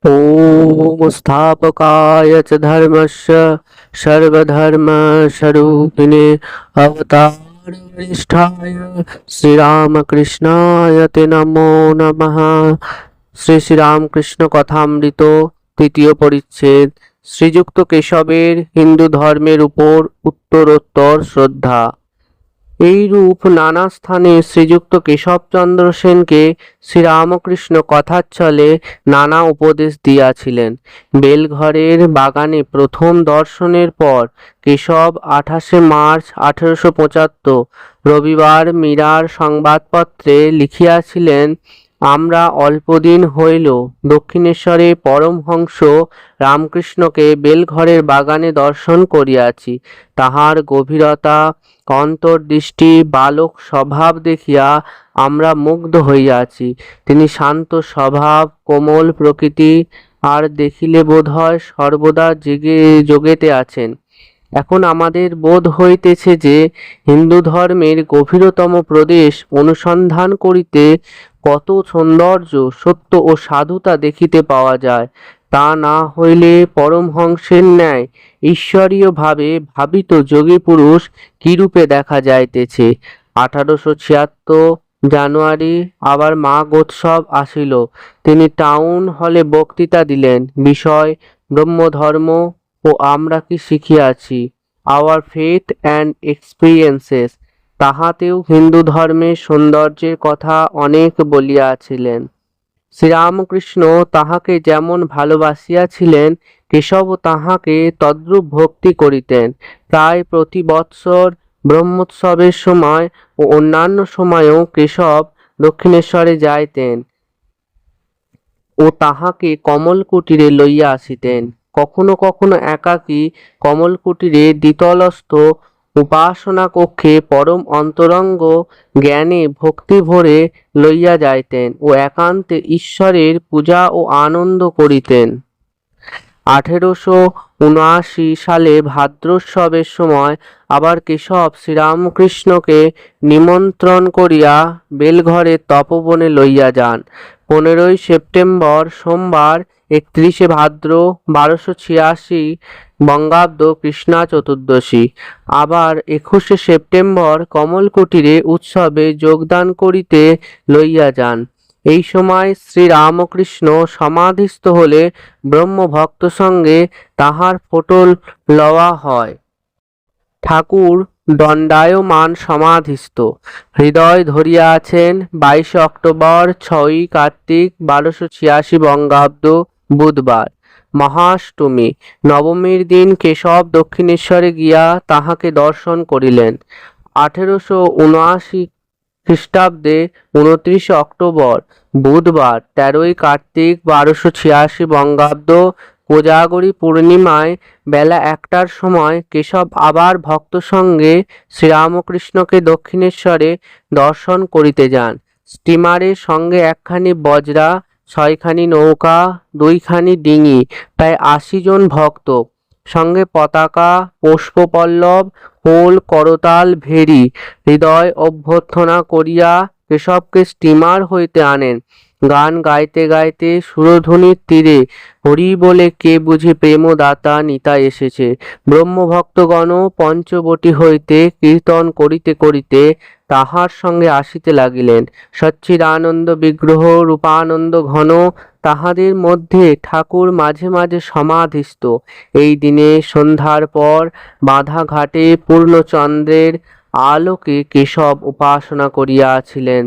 ॐ स्थापकाय च धर्मस्य सर्वधर्मस्वरूपिणे अवतारवरिष्ठाय শ্রীরামকৃষ্ণায় তে নমো নমঃ। শ্রী শ্রীরামকৃষ্ণ কথামৃত তৃতীয় পরিচ্ছেদ। শ্রীযুক্ত কেশবের হিন্দু ধর্মের উপর উত্তরোত্তর শ্রদ্ধা। এইরূপ নানা স্থানে শ্রীযুক্ত কেশবচন্দ্র সেনকে শ্রীরামকৃষ্ণ কথাচ্ছলে নানা উপদেশ দিয়াছিলেন। বেলঘরের বাগানে প্রথম দর্শনের পর কেশব 28 মার্চ 1875 রবিবার মীরার সংবাদপত্রে লিখিয়াছিলেন, আমরা অল্পদিন হইল দক্ষিণেশ্বরে পরমহংস রামকৃষ্ণকে বেলঘরের বাগানে দর্শন করিয়াছি। তাহার গভীরতা, অন্তর্দৃষ্টি, বালক স্বভাব দেখিয়া আমরা মুগ্ধ হইয়াছি। তিনি শান্ত স্বভাব, কোমল প্রকৃতি, আর দেখিলে বোধ হয় সর্বদা জগেতে আছেন। এখন আমাদের বোধ হইতেছে যে হিন্দু ধর্মের গভীরতম প্রদেশ অনুসন্ধান করিতে কত সৌন্দর্য, সত্য ও সাধুতা দেখিতে পাওয়া যায়। তা না হইলে পরমহংসের ন্যায় ঈশ্বরীয় ভাবে ভাবিত যোগী পুরুষ কিরূপে দেখা যাইতেছে। 1876 জানুয়ারি আবার মাঘ উৎসব আসিল। তিনি টাউন হলে বক্তৃতা দিলেন। বিষয় ব্রহ্মধর্ম ও আমরা কি শিখিয়াছি, আওয়ার ফেথ অ্যান্ড এক্সপিরিয়েন্সেস। তাহাতেও হিন্দু ধর্মের সৌন্দর্যের কথা অনেক বলিয়াছিলেন। শ্রীরামকৃষ্ণ তাহাকে যেমন ভালোবাসিয়াছিলেন, কেশবও তাহাকে তদ্রূপ ভক্তি করিতেন। প্রায় প্রতি বৎসর ব্রহ্মোৎসবের সময় ও অন্যান্য সময়েও কেশব দক্ষিণেশ্বরে যাইতেন ও তাহাকে কমলকুটিরে লইয়া আসিতেন। কখনো কখনো একাকী কমলকুটিরে দ্বিতলস্থ উপাসনা কক্ষে পরম অন্তরঙ্গ জ্ঞানে ভক্তি ভরে লইয়া যাইতেন ও একান্তে ঈশ্বরের পূজা ও আনন্দ করিতেন। 1879 সালে ভাদ্রোৎসবের সময় আবার কেশব শ্রীরামকৃষ্ণকে নিমন্ত্রণ করিয়া বেলঘরের তপবনে লইয়া যান। 15 সেপ্টেম্বর সোমবার 31 ভাদ্র 1286 বঙ্গাব্দ কৃষ্ণা চতুর্দশী। আবার 21 সেপ্টেম্বর কমলকুটিরে উৎসবে যোগদান করিতে লইয়া যান। এই সময় শ্রীরামকৃষ্ণ সমাধিস্থ হলে ব্রহ্মভক্ত সঙ্গে তাহার ফটো লওয়া হয়। ঠাকুর দণ্ডায়মান সমাধিস্থ, হৃদয় ধরিয়া আছেন। 22 অক্টোবর 6 কার্তিক 1286 বঙ্গাব্দ বুধবার মহাষ্টমী। নবমীর দিন কেশব দক্ষিণেশ্বরে গিয়া তাহাকে দর্শন করিলেন। 1879 খ্রিস্টাব্দে 29 অক্টোবর বুধবার 13 কার্তিক 1286 বঙ্গাব্দ কোজাগরী পূর্ণিমায় বেলা 1টার সময় কেশব আবার ভক্ত সঙ্গে শ্রীরামকৃষ্ণকে দক্ষিণেশ্বরে দর্শন করিতে যান। স্টিমারের সঙ্গে 1খানি বজরা, 6খানি নৌকা, 2খানি ডিঙি, প্রায় 80 জন ভক্ত, সঙ্গে পতাকা, পুষ্পপল্লব, খোল, করতাল, ভেরি, হৃদয় অভ্যর্থনা করিয়া কেশবকে স্টিমার হইতে আনেন। গান গাইতে গাইতে সুরধ্বনির তীরে হরি বলে কে বুঝি প্রেমদাতা নিতাই এসেছে। ব্রহ্মভক্তগণ পঞ্চবটী হইতে কীর্তন করিতে করিতে তাহার সঙ্গে আসিতে লাগিলেন। সচ্চিদানন্দ বিগ্রহ, রূপানন্দ ঘন, তাহাদের মধ্যে ঠাকুর মাঝে মাঝে সমাধিস্থ। এই দিনে সন্ধ্যার পর বাঁধা ঘাটে পূর্ণচন্দ্রের আলোকে কেশব উপাসনা করিয়াছিলেন।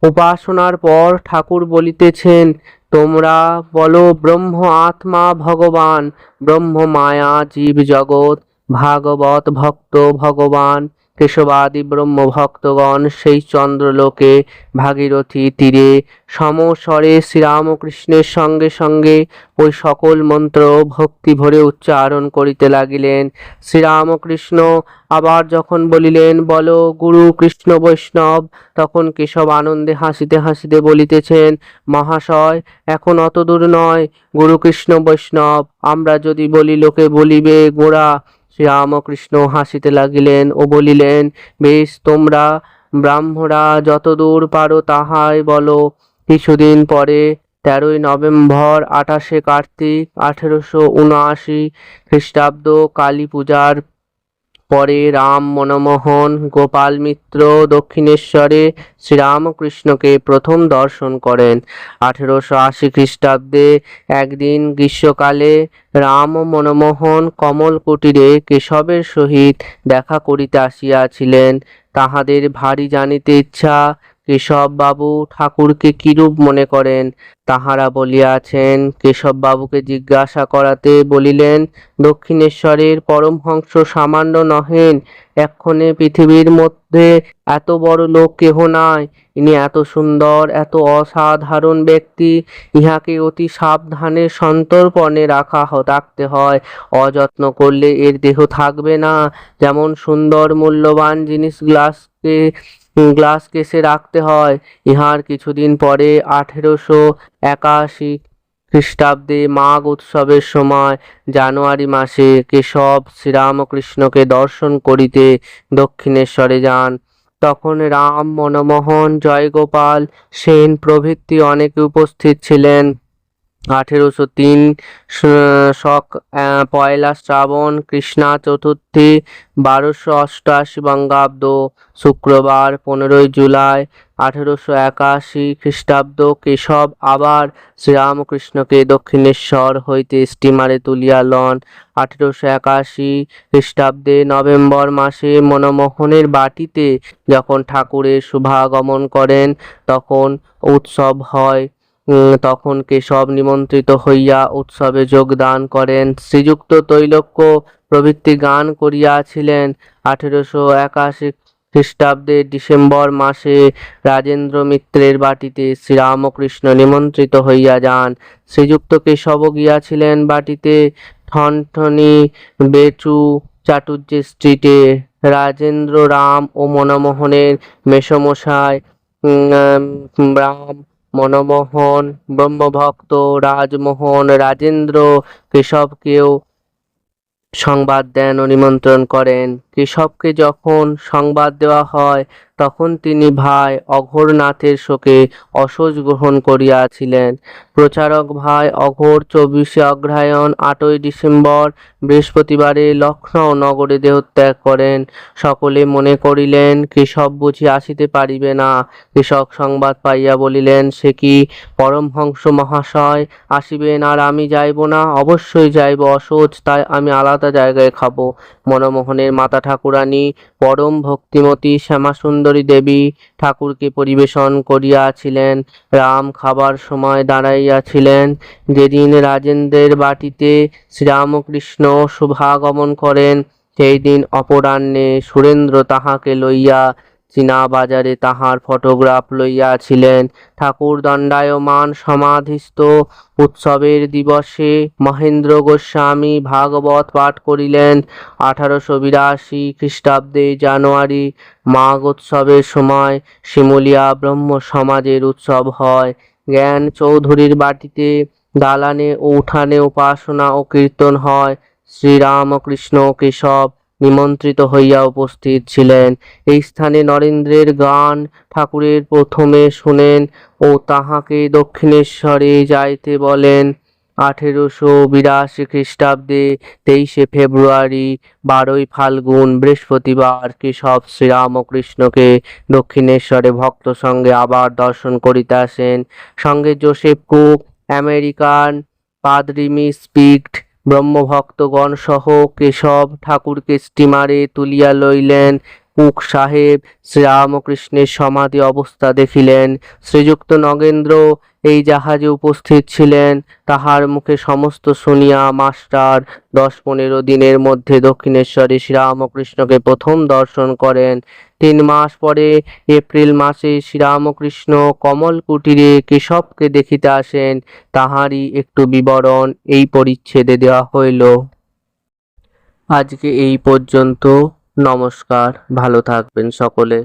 উপাসনার পর ঠাকুর বলিতেছেন, তোমরা বলো ব্রহ্ম আত্মা ভগবান, ব্রহ্ম মায়া জীব জগৎ, ভাগবত ভক্ত ভগবান। কেশবাদি ব্রহ্মভক্তগণ সেই চন্দ্রলোকে ভাগীরথী তীরে সমস্বরে শ্রীরামকৃষ্ণের সঙ্গে সঙ্গে ওই সকল মন্ত্র ভক্তি ভরে উচ্চারণ করিতে লাগিলেন। শ্রীরামকৃষ্ণ আবার যখন বলিলেন, বলো গুরু কৃষ্ণ বৈষ্ণব, তখন কেশব আনন্দে হাসিতে হাসিতে বলিতেছেন, মহাশয় এখন অত দূর নয়, গুরু কৃষ্ণ বৈষ্ণব আমরা যদি বলি লোকে বলিবে গোঁড়া। শ্রীরামকৃষ্ণ হাসিতে লাগিলেন ও বলিলেন, বেশ, তোমরা ব্রাহ্মরা যতদূর পারো তাহাই বলো। কিছুদিন পরে 13ই নভেম্বর 28শে কার্তিক 1879 খ্রিস্টাব্দ কালী পূজার পরে রাম মনমোহন গোপাল মিত্র দক্ষিণেশ্বরে শ্রীরামকৃষ্ণকে প্রথম দর্শন করেন। 1880 খ্রিস্টাব্দে একদিন গ্রীষ্মকালে রাম মনমোহন কমল কুটিরে কেশবের সহিত দেখা করিতে আসিয়াছিলেন। তাহাদের ভারী জানিতে ইচ্ছা কেশববাবু ঠাকুরকে কিরূপ মনে করেন। তাহারা বলিয়াছেন, কেশববাবুকে জিজ্ঞাসা করাতে বলিলেন, দক্ষিণেশ্বরের পরমহংস সামান্য নহেন, এক্ষণে পৃথিবীর মধ্যে এত বড় লোক কেহ নাই। ইনি এত সুন্দর, এত অসাধারণ ব্যক্তি, ইহাকে অতি সাবধানে সন্তর্পণে রাখতে হয়। অযত্ন করলে এর দেহ থাকবে না। যেমন সুন্দর মূল্যবান জিনিস গ্লাস কেসে রাখতে হয়। ইহার কিছুদিন পরে 1881 খ্রিস্টাব্দে মাঘ উৎসবের সময় জানুয়ারি মাসে কেশব শ্রীরামকৃষ্ণকে দর্শন করিতে দক্ষিণেশ্বরে যান। তখন রাম মনমোহন জয়গোপাল সেন প্রভৃতি অনেকে উপস্থিত ছিলেন। 1803 পয়লা শ্রাবণ কৃষ্ণা চতুর্থী 1288 বঙ্গাব্দ শুক্রবার 15ই জুলাই 1881 খ্রিস্টাব্দ কেশব আবার শ্রীরামকৃষ্ণকে দক্ষিণেশ্বর হইতে স্টিমারে তুলিয়া লন। 1881 খ্রিস্টাব্দে নভেম্বর মাসে মনমোহনের বাটিতে যখন ঠাকুরের শুভাগমন করেন তখন উৎসব হয়। তখন কেশব নিমন্ত্রিত হইয়া উৎসবে যোগদান করেন। শ্রীযুক্ত তৈলক্য প্রভৃতি গান করিয়াছিলেন। 1881 খ্রিস্টাব্দে ডিসেম্বর মাসে রাজেন্দ্র মিত্রের বাটিতে শ্রীরামকৃষ্ণ নিমন্ত্রিত হইয়া যান। শ্রীযুক্ত কেশবও গিয়াছিলেন বাটিতে। ঠনঠনি বেচু চাটুর্যে স্ট্রিটে রাজেন্দ্র রাম ও মনমোহনের মেসোমশাই রাম মনমোহন ব্রহ্মভক্ত রাজমোহন রাজেন্দ্র কেশবকেও সংবাদ দেন ও নিমন্ত্রণ করেন। কেশবকে যখন সংবাদ দেওয়া হয় তখন তিনি ভাই অঘোরনাথের শোকে অসহ্য গ্রহণ করিয়াছিলেন। প্রচারক ভাই অঘোর 24শে অগ্রহায়ণ 8ই ডিসেম্বর বৃহস্পতিবারে লক্ষ্ণৌ নগরে দেহত্যাগ করেন। সকলে মনে করিলেন কেশব বুঝি আসিতে পারিবে না। কেশব সংবাদ পাইয়া বলিলেন, সে কি পরমহংস মহাশয় আসিবেন আর আমি যাইব না? অবশ্যই যাইব, অসহ্য, তাই আমি আলাদা জায়গায় খাব। মনমোহনের মাতা ঠাকুরানী পরম ভক্তিমতী শ্যামাসুন্দরী দেবী ঠাকুরকে পরিবেশন করিয়াছিলেন। রাম খাবার সময় দাঁড়াইয়াছিলেন। যেদিন রাজেন্দ্রের বাটিতে শ্রীরামকৃষ্ণ শুভাগমন করেন সেই দিন অপরাহ্নে সুরেন্দ্র তাহাকে লইয়া চীনা বাজারে তাহার ফটোগ্রাফ লইয়াছিলেন। ঠাকুর দণ্ডায়মান সমাধিস্থ। উৎসবের দিবসে মহেন্দ্র গোস্বামী ভাগবত পাঠ করিলেন। 1882 খ্রিস্টাব্দে জানুয়ারি মাঘ উৎসবের সময় শিমুলিয়া ব্রহ্ম সমাজের উৎসব হয়। জ্ঞান চৌধুরীর বাটিতে দালানে ও উঠানে উপাসনা ও কীর্তন হয়। শ্রীরামকৃষ্ণ কেশব নিমন্ত্রিত হইয়া উপস্থিত ছিলেন। এই স্থানে নরেন্দ্রের গান ঠাকুরের প্রথমে শুনেন ও তাহাকে দক্ষিণেশ্বরে যাইতে বলেন। 1882 খ্রিস্টাব্দে 23শে ফেব্রুয়ারি 12ই ফাল্গুন বৃহস্পতিবার কেশব শ্রীরামকৃষ্ণকে দক্ষিণেশ্বরে ভক্ত সঙ্গে আবার দর্শন করিতে আসেন। সঙ্গে জোসেফ কুক, আমেরিকান পাদ্রী মিস পিগড ব্রহ্মভক্তগণ সহ কেশব ঠাকুরকে স্টিমারে তুলিয়া লইলেন। কুক সাহেব শ্রীরামকৃষ্ণের সমাধি অবস্থা দেখিলেন। শ্রীযুক্ত নগেন্দ্র এই জাহাজে উপস্থিত ছিলেন। তাহার মুখে সমস্ত শুনিয়া মাস্টার 10-15 দিনের মধ্যে দক্ষিণেশ্বরে শ্রীরামকৃষ্ণকে প্রথম দর্শন করেন। 3 মাস পরে এপ্রিল মাসে শ্রীরামকৃষ্ণ কমল কুটিরে কেশবকে দেখিতে আসেন। তাহারই একটু বিবরণ এই পরিচ্ছেদে দেওয়া হইল। আজকে এই পর্যন্ত। নমস্কার, ভালো থাকবেন সকলে।